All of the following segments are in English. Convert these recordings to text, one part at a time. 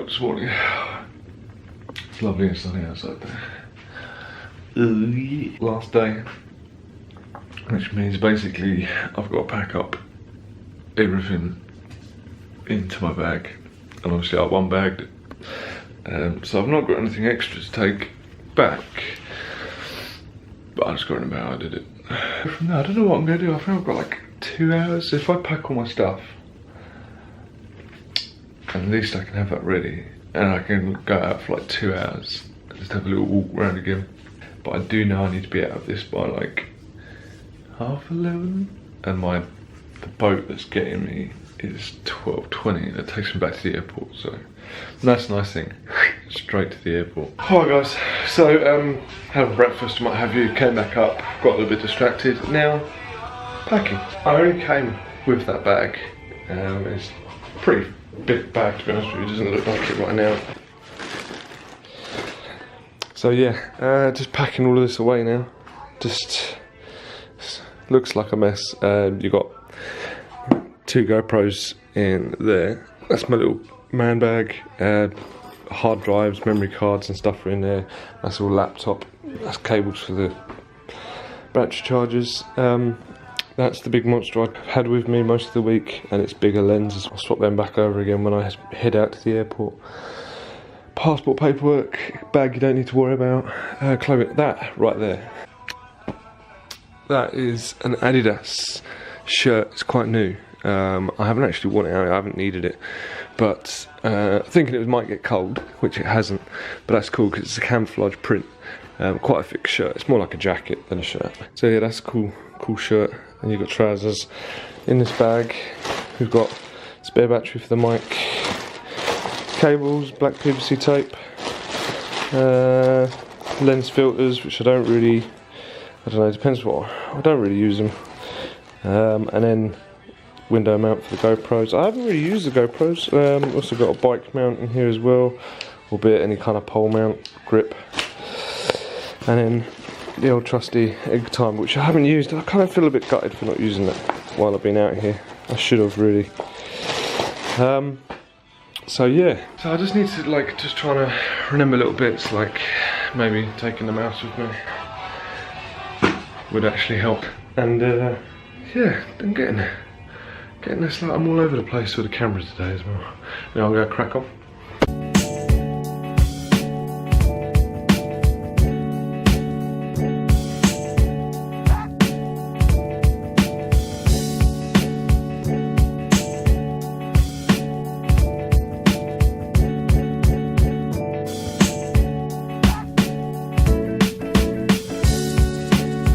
up this morning. It's lovely and sunny outside there. Last day, which means basically I've got to pack up everything into my bag, and obviously I one bagged it, so I've not got anything extra to take back, but I just got in about how I did it. From there, I don't know what I'm going to do. I think I've got like 2 hours. If I pack all my stuff, at least I can have that ready, and I can go out for like 2 hours and just have a little walk around again. But I do know I need to be out of this by like 11:30, and the boat that's getting me is 12:20. That takes me back to the airport, so that's a nice thing. Straight to the airport. Alright guys, so had breakfast and what have you, came back up, got a little bit distracted. Now, packing. I only came with that bag. It's a pretty big bag, to be honest with you. It doesn't look like it right now. So yeah, just packing all of this away now. Just looks like a mess. You got 2 GoPros in there. That's my little man bag. Hard drives, memory cards and stuff are in there. That's all laptop. That's cables for the battery chargers. That's the big monster I've had with me most of the week, and it's bigger lenses. I'll swap them back over again when I head out to the airport. Passport paperwork, bag you don't need to worry about. Clothing, that right there. That is an Adidas shirt. It's quite new. I haven't actually worn it out, I haven't needed it, but thinking it might get cold, which it hasn't, but that's cool because it's a camouflage print. Quite a thick shirt. It's more like a jacket than a shirt. So yeah, that's a cool shirt. And you've got trousers. In this bag we've got spare battery for the mic, cables, black PVC tape, lens filters, which I don't know, depends what, I don't really use them, and then window mount for the GoPros. I haven't really used the GoPros. Also got a bike mount in here as well, albeit any kind of pole mount, grip, and then the old trusty egg timer, which I haven't used. I kind of feel a bit gutted for not using that while I've been out here. I should have really. So yeah, so I just need to like just trying to remember little bits, like maybe taking the mouse with me would actually help. And yeah, I'm getting this, like I'm all over the place with the camera today as well. Now I'm gonna crack on.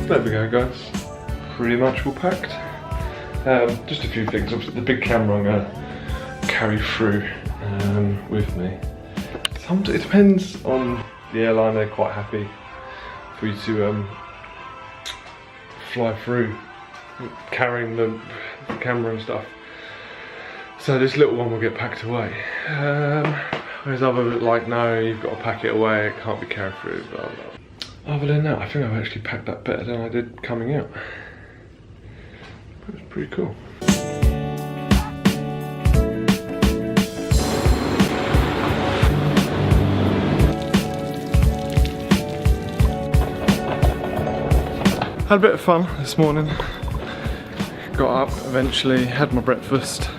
There we go guys, pretty much all packed. Just a few things. Obviously the big camera I'm going to carry through with me. It depends on the airline, they're quite happy for you to fly through carrying the camera and stuff. So this little one will get packed away. Whereas others like, no, you've got to pack it away, it can't be carried through, blah, blah. Other than that, I think I've actually packed that better than I did coming out. It was pretty cool. Had a bit of fun this morning. Got up eventually, had my breakfast,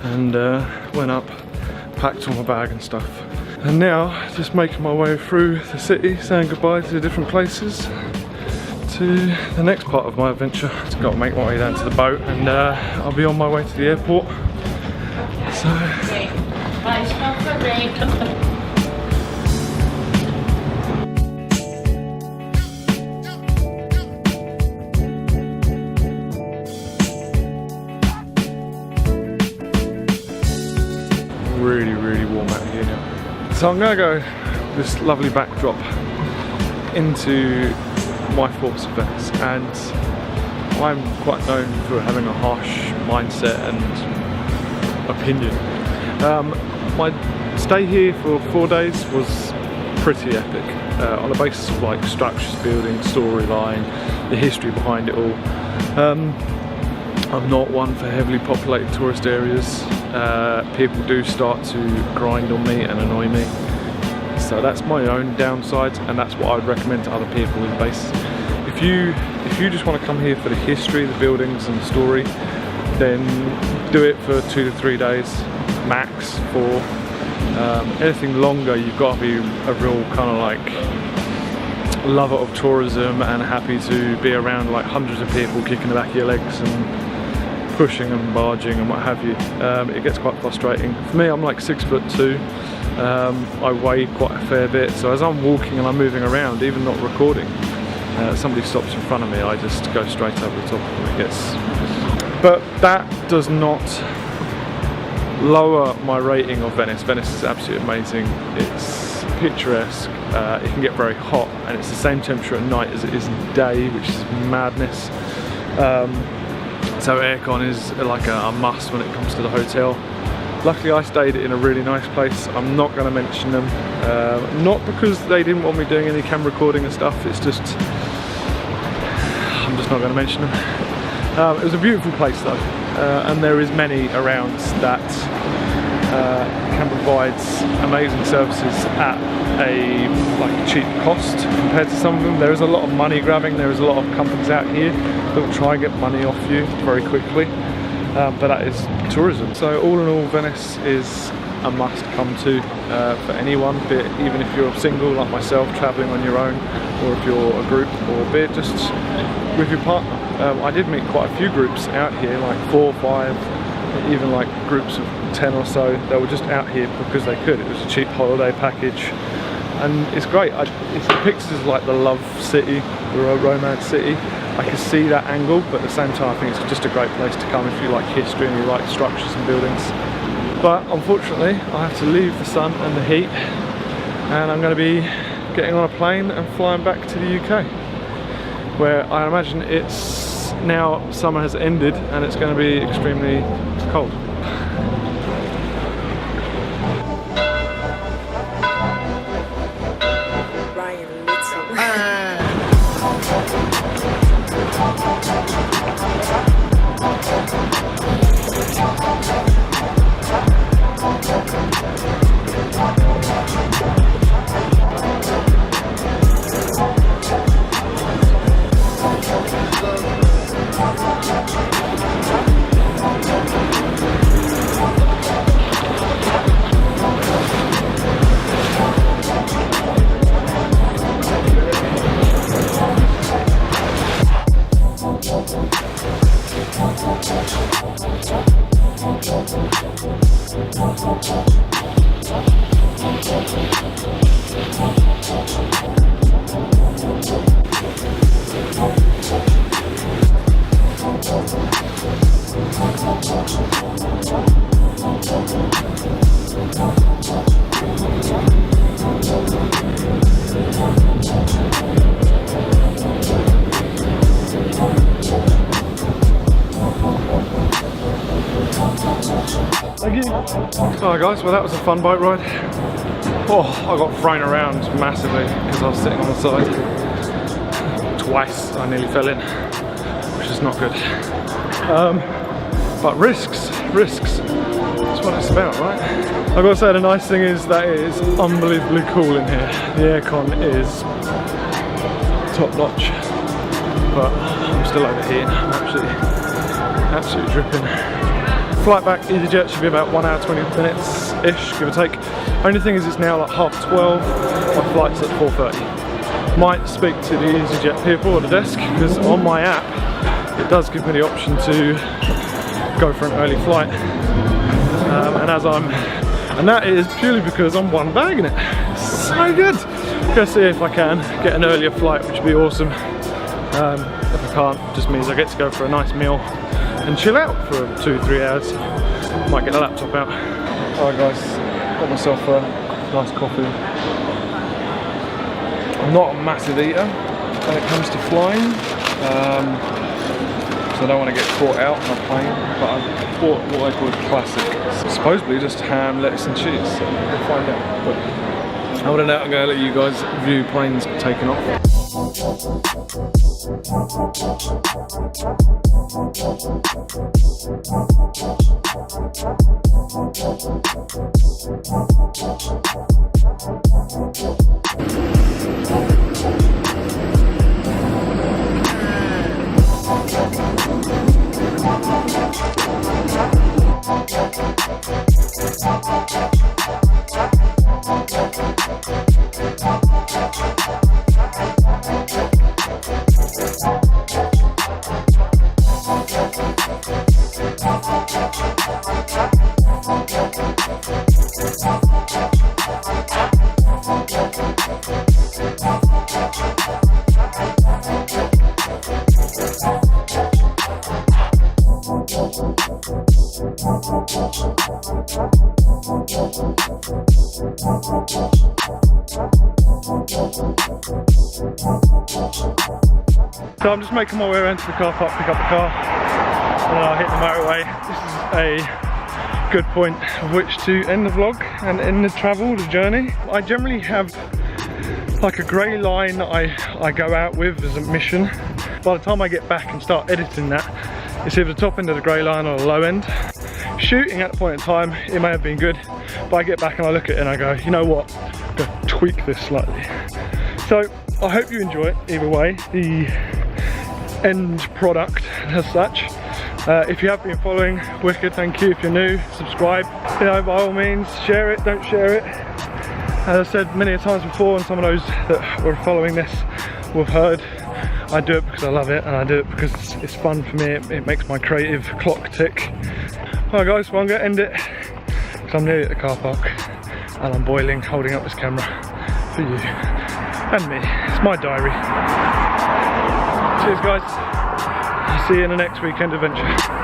and went up, packed all my bag and stuff. And now, just making my way through the city, saying goodbye to the different places, to the next part of my adventure. Just got to make my way down to the boat, and I'll be on my way to the airport. So... really warm out here now. So I'm going to go this lovely backdrop into my thoughts of Venice, and I'm quite known for having a harsh mindset and opinion. My stay here for 4 days was pretty epic, on the basis of like structures, building, storyline, the history behind it all. I'm not one for heavily populated tourist areas. people do start to grind on me and annoy me. So that's my own downside, and that's what I would recommend to other people in base. If you just want to come here for the history, the buildings and the story, then do it for 2 to 3 days max. For anything longer, you've got to be a real kind of like lover of tourism and happy to be around like hundreds of people kicking the back of your legs and pushing and barging and what have you. It gets quite frustrating. For me, I'm like 6'2". I weigh quite a fair bit, so as I'm walking and I'm moving around, even not recording, somebody stops in front of me, I just go straight over the top of it. But that does not lower my rating of Venice. Venice is absolutely amazing. It's picturesque. It can get very hot, and it's the same temperature at night as it is in the day, which is madness. So aircon is like a must when it comes to the hotel. Luckily I stayed in a really nice place. I'm not going to mention them, not because they didn't want me doing any camera recording and stuff, it's just I'm just not going to mention them. It was a beautiful place though, and there is many around that can provide amazing services at a cheap cost compared to some of them. There is a lot of money grabbing. There is a lot of companies out here that will try and get money off you very quickly, but that is tourism. So all in all, Venice is a must come to for anyone, be it even if you're single like myself traveling on your own, or if you're a group, or be it just with your partner. I did meet quite a few groups out here, like 4 or 5, even like groups of 10 or so that were just out here because they could. It was a cheap holiday package, and it's great. It's depicted as like the love city, the romance city. I can see that angle, but at the same time I think it's just a great place to come if you like history and you like structures and buildings. But unfortunately I have to leave the sun and the heat, and I'm going to be getting on a plane and flying back to the UK, where I imagine it's now summer has ended and it's going to be extremely cold. Alright guys, well that was a fun bike ride. Oh, I got thrown around massively because I was sitting on the side. Twice I nearly fell in, which is not good. But risks. That's what it's about, right? I've got to say the nice thing is that it is unbelievably cool in here. The aircon is top notch, but I'm still overheating. I'm absolutely dripping. Flight back EasyJet should be about 1 hour 20 minutes ish, give or take. Only thing is it's now like 12:30. My flight's at 4:30. Might speak to the EasyJet people at the desk, because on my app it does give me the option to go for an early flight, and that is purely because I'm one bag in it. So good. Go see if I can get an earlier flight, which would be awesome. If I can't, just means I get to go for a nice meal and chill out for 2-3 hours. Might get the laptop out. Alright guys, got myself a nice coffee. I'm not a massive eater when it comes to flying, so I don't want to get caught out on a plane, but I bought what I call a classic. Supposedly just ham, lettuce and cheese, so we'll find out. But Holding out, I'm going to let you guys view planes taking off. So I'm just making my way around to the car park, pick up the car, and then I'll hit the motorway. This is a good point of which to end the vlog and end the travel, the journey. I generally have like a grey line that I go out with as a mission. By the time I get back and start editing that, it's either the top end of the grey line or the low end. Shooting at the point in time, it may have been good, but I get back and I look at it and I go, you know what, I'm going to tweak this slightly. So I hope you enjoy it either way, the end product as such. If you have been following, wicked, thank you. If you're new, subscribe. You know, by all means, share it, don't share it. As I said many times before, and some of those that were following this will have heard, I do it because I love it, and I do it because it's fun for me. It makes my creative clock tick. Alright guys, well I'm going to end it because I'm nearly at the car park and I'm boiling, holding up this camera for you and me. It's my diary. Cheers guys. I'll see you in the next weekend adventure.